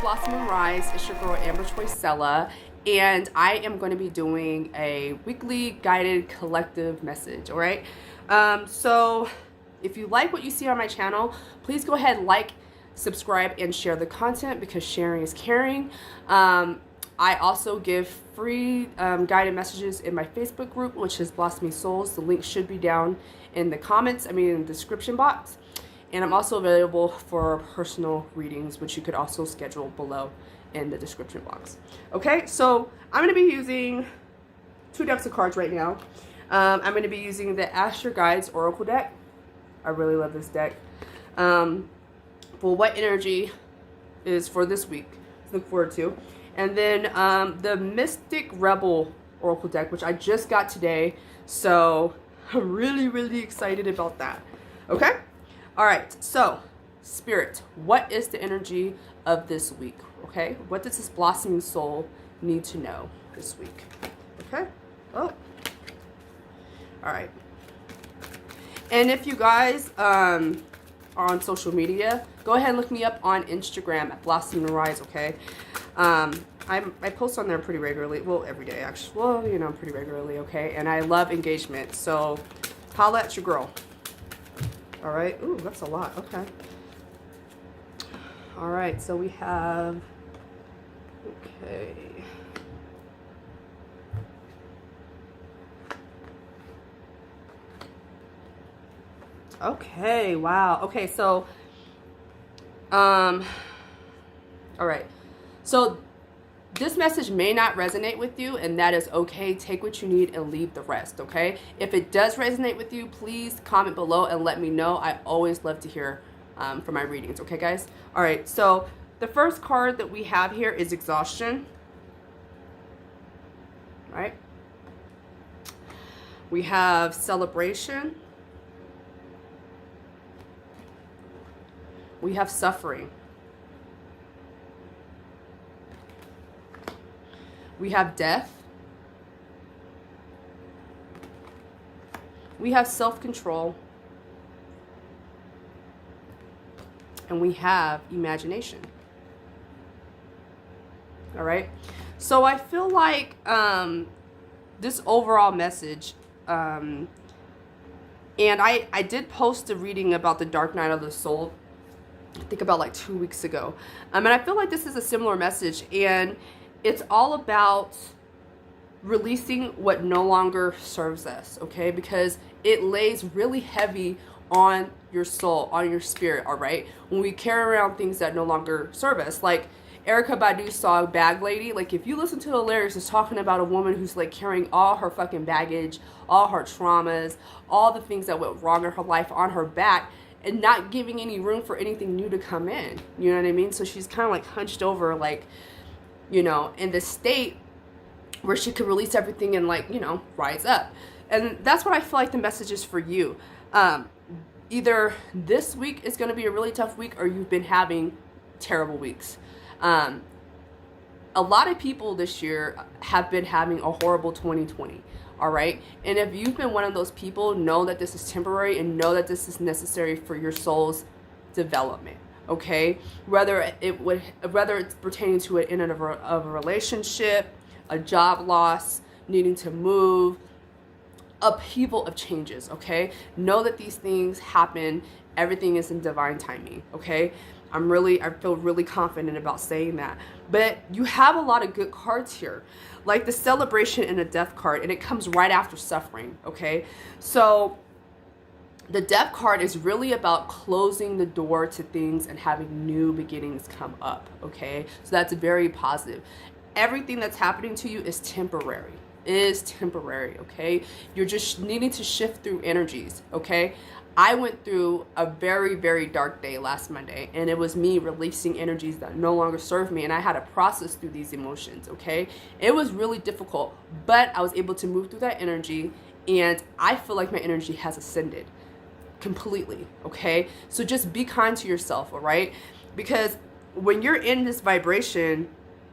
Blossom and Rise. It's your girl Amber Choisella, and I am going to be doing a weekly guided collective message. All right. So if you like what you see on my channel, please go ahead, like, subscribe, and share the content because sharing is caring. I also give free guided messages in my Facebook group, which is Blossoming Souls. The link should be down in the comments, in the description box. And I'm also available for personal readings, which you could also schedule below in the description box. Okay, so I'm going to be using 2 decks of cards right now. I'm going to be using the Ask Your Guides Oracle deck. I really love this deck. For what energy is for this week. Look forward to. And then the Mystic Rebel Oracle deck, which I just got today. So I'm really excited about that. Okay? All right. So, Spirit, what is the energy of this week? Okay? What does this blossoming soul need to know this week? Okay? Oh. All right. And if you guys are on social media, go ahead and look me up on Instagram at Blossom and Rise, okay? I post on there pretty regularly. Well, every day, actually. Well, you know, pretty regularly, okay? And I love engagement. So, holla at your girl. All right. Ooh, that's a lot. Okay. All right. So, we have... Okay. Okay. Wow. Okay. So, all right. So, this message may not resonate with you, and that is okay. Take what you need and leave the rest, okay? If it does resonate with you, please comment below and let me know. I always love to hear from my readings, okay, guys? All right, so the first card that we have here is Exhaustion. All right? We have Celebration. We have Suffering. We have Death. We have Self-Control. And we have Imagination. All right. So I feel like this overall message, and I did post a reading about the Dark Night of the Soul, I think about like 2 weeks ago. And I feel like this is a similar message, and it's all about releasing what no longer serves us, okay? Because it lays really heavy on your soul, on your spirit, all right? When we carry around things that no longer serve us, like Erykah Badu's song Bag Lady, like if you listen to the lyrics, it's talking about a woman who's like carrying all her fucking baggage, all her traumas, all the things that went wrong in her life on her back, and not giving any room for anything new to come in. You know what I mean? So she's kind of like hunched over, like, you know, in the state where she could release everything and, like, you know, rise up. And that's what I feel like the message is for you. Either this week is going to be a really tough week, or you've been having terrible weeks. A lot of people this year have been having a horrible 2020. All right. And if you've been one of those people, know that this is temporary and know that this is necessary for your soul's development. Okay, whether it's pertaining to an end of a relationship, a job loss, needing to move, upheaval of changes, okay? Know that these things happen. Everything is in divine timing, okay? I feel really confident about saying that. But you have a lot of good cards here, like the Celebration and the Death card, and it comes right after Suffering, okay? So the Death card is really about closing the door to things and having new beginnings come up, okay? So that's very positive. Everything that's happening to you is temporary. Okay? You're just needing to shift through energies, okay? I went through a very dark day last Monday, and it was me releasing energies that no longer serve me, and I had to process through these emotions, okay? It was really difficult, but I was able to move through that energy, and I feel like my energy has ascended completely, okay? So just be kind to yourself, all right? Because when you're in this vibration,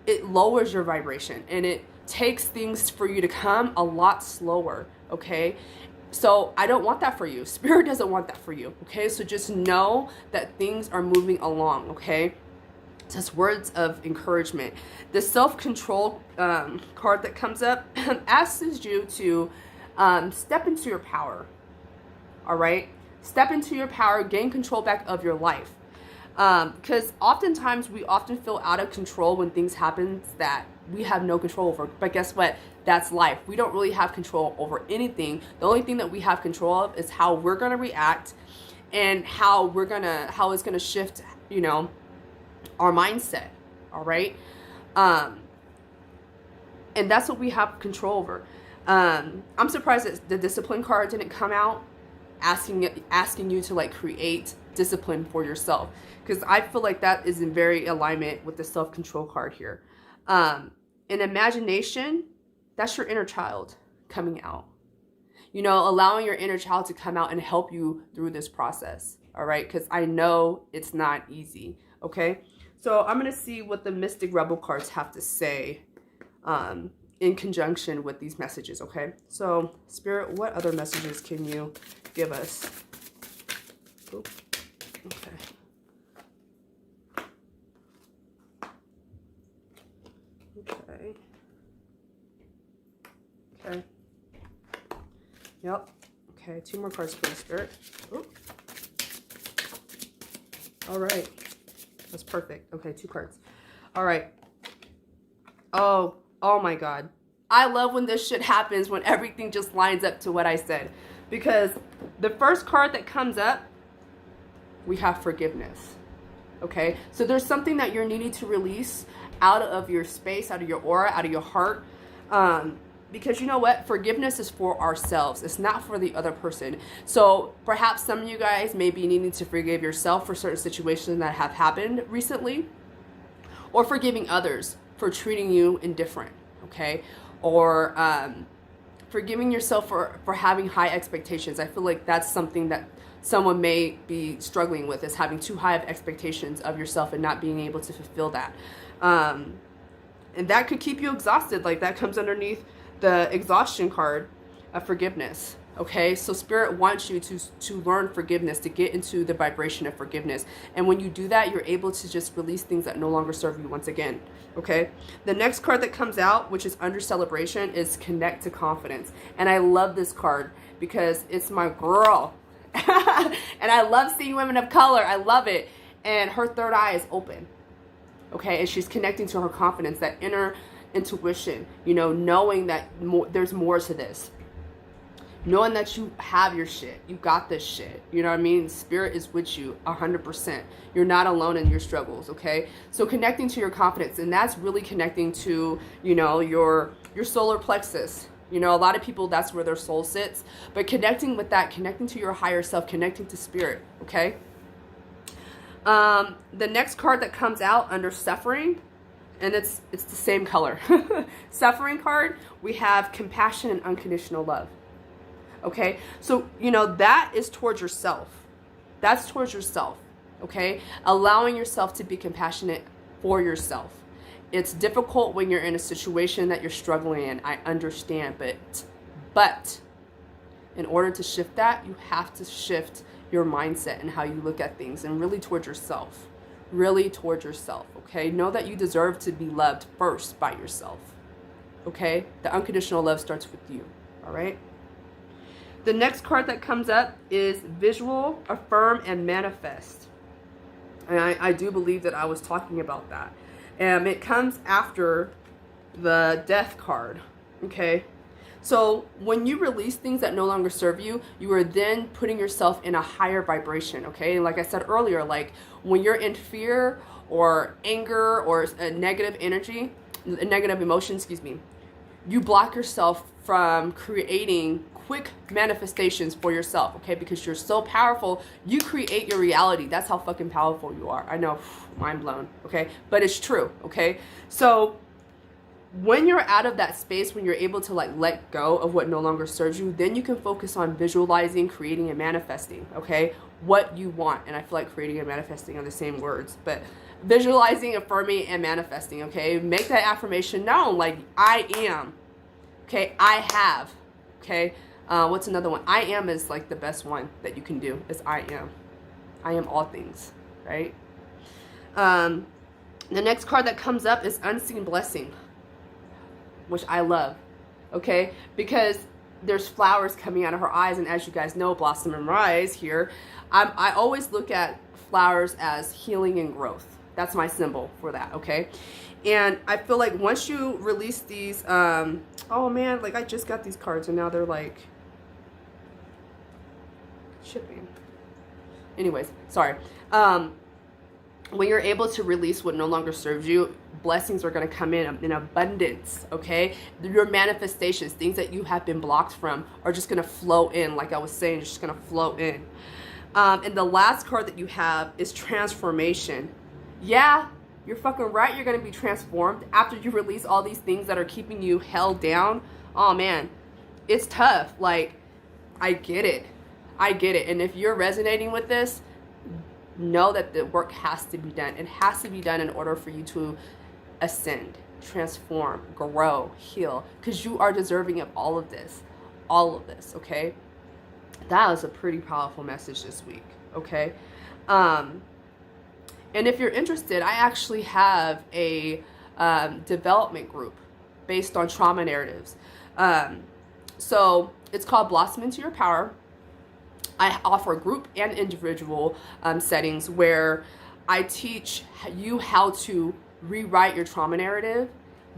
it lowers your vibration, and it takes things for you to come a lot slower, okay? So I don't want that for you. Spirit doesn't want that for you, okay? So just know that things are moving along, okay? Just words of encouragement. The self-control card that comes up asks you to step into your power. All right? Step into your power, gain control back of your life. Because oftentimes we often feel out of control when things happen that we have no control over. But guess what? That's life. We don't really have control over anything. The only thing that we have control of is how we're going to react and how it's going to shift, you know, our mindset. All right? And that's what we have control over. I'm surprised that the discipline card didn't come out asking you to like create discipline for yourself, because I feel like that is in very alignment with the self-control card here. In imagination, that's your inner child coming out, you know, allowing your inner child to come out and help you through this process. All right, because I know it's not easy. Okay, so I'm gonna see what the Mystic Rebel cards have to say in conjunction with these messages. Okay, so Spirit, what other messages can you give us? Oop. Okay. Okay. Okay. Yep. Okay, 2 more cards, please, Spirit. Oop. All right. That's perfect. Okay, 2 cards. All right. Oh my God. I love when this shit happens, when everything just lines up to what I said. Because the first card that comes up, we have forgiveness. Okay? So there's something that you're needing to release out of your space, out of your aura, out of your heart. Because you know what? Forgiveness is for ourselves. It's not for the other person. So perhaps some of you guys may be needing to forgive yourself for certain situations that have happened recently. Or forgiving others for treating you indifferent. Okay? Or forgiving yourself for having high expectations. I feel like that's something that someone may be struggling with, is having too high of expectations of yourself and not being able to fulfill that. And that could keep you exhausted. Like that comes underneath the exhaustion card of forgiveness. Okay, so Spirit wants you to learn forgiveness, to get into the vibration of forgiveness. And when you do that, you're able to just release things that no longer serve you once again. Okay, the next card that comes out, which is under celebration, is Connect to Confidence. And I love this card because it's my girl. And I love seeing women of color. I love it. And her third eye is open. Okay, and she's connecting to her confidence, that inner intuition, you know, knowing that there's more to this. Knowing that you have your shit. You got this shit. You know what I mean? Spirit is with you 100%. You're not alone in your struggles, okay? So connecting to your confidence, and that's really connecting to, you know, your solar plexus. You know, a lot of people, that's where their soul sits. But connecting with that, connecting to your higher self, connecting to spirit, okay? The next card that comes out under suffering, and it's the same color. Suffering card, we have compassion and unconditional love. Okay, so, you know, that is towards yourself. That's towards yourself, okay? Allowing yourself to be compassionate for yourself. It's difficult when you're in a situation that you're struggling in. I understand, but in order to shift that, you have to shift your mindset and how you look at things, and really towards yourself. Really towards yourself, okay? Know that you deserve to be loved first by yourself, okay? The unconditional love starts with you, all right? The next card that comes up is Visual, Affirm, and Manifest. And I do believe that I was talking about that. And it comes after the Death card, okay? So when you release things that no longer serve you, you are then putting yourself in a higher vibration, okay? And like I said earlier, like when you're in fear or anger or a negative energy, a negative emotion, you block yourself from creating quick manifestations for yourself, okay? Because you're so powerful, you create your reality. That's how fucking powerful you are. I know, mind blown, okay? But it's true, okay? So when you're out of that space, when you're able to like let go of what no longer serves you, then you can focus on visualizing, creating, and manifesting, okay? What you want. And I feel like creating and manifesting are the same words, but visualizing, affirming, and manifesting, okay? Make that affirmation known, like I am, okay? I have, okay? What's another one? I am is like the best one that you can do, is I am. I am all things, right? The next card that comes up is Unseen Blessing, which I love, okay? Because there's flowers coming out of her eyes, and as you guys know, Blossom and Rise here, I always look at flowers as healing and growth. That's my symbol for that, okay? And I feel like once you release these, oh man, like I just got these cards and now they're like shipping. Anyways, sorry. When you're able to release what no longer serves you, blessings are going to come in abundance, okay? Your manifestations, things that you have been blocked from, are just going to flow in. Like I was saying, just going to flow in. And the last card that you have is Transformation. Yeah, you're fucking right. You're going to be transformed after you release all these things that are keeping you held down. Oh, man, it's tough. Like, I get it. I get it. And if you're resonating with this, know that the work has to be done. It has to be done in order for you to ascend, transform, grow, heal, because you are deserving of all of this, okay? That was a pretty powerful message this week, okay? And if you're interested, I actually have a development group based on trauma narratives. So it's called Blossom Into Your Power. I offer group and individual settings where I teach you how to rewrite your trauma narrative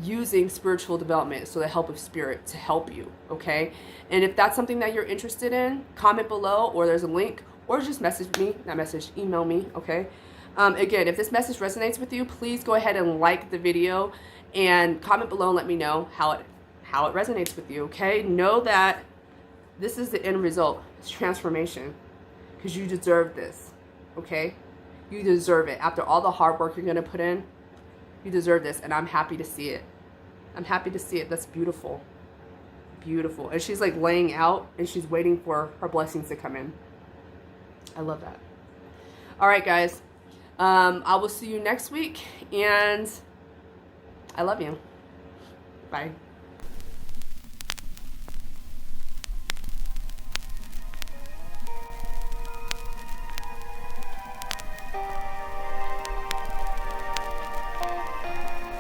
using spiritual development, so the help of spirit to help you, okay? And if that's something that you're interested in, comment below, or there's a link, or just email me, okay? Again, if this message resonates with you, please go ahead and like the video and comment below and let me know how it resonates with you, okay? Know that this is the end result. It's transformation, because you deserve this, okay? You deserve it. After all the hard work you're going to put in, you deserve this, and I'm happy to see it. I'm happy to see it. That's beautiful. Beautiful. And she's like laying out, and she's waiting for her blessings to come in. I love that. All right, guys. I will see you next week, and I love you. Bye.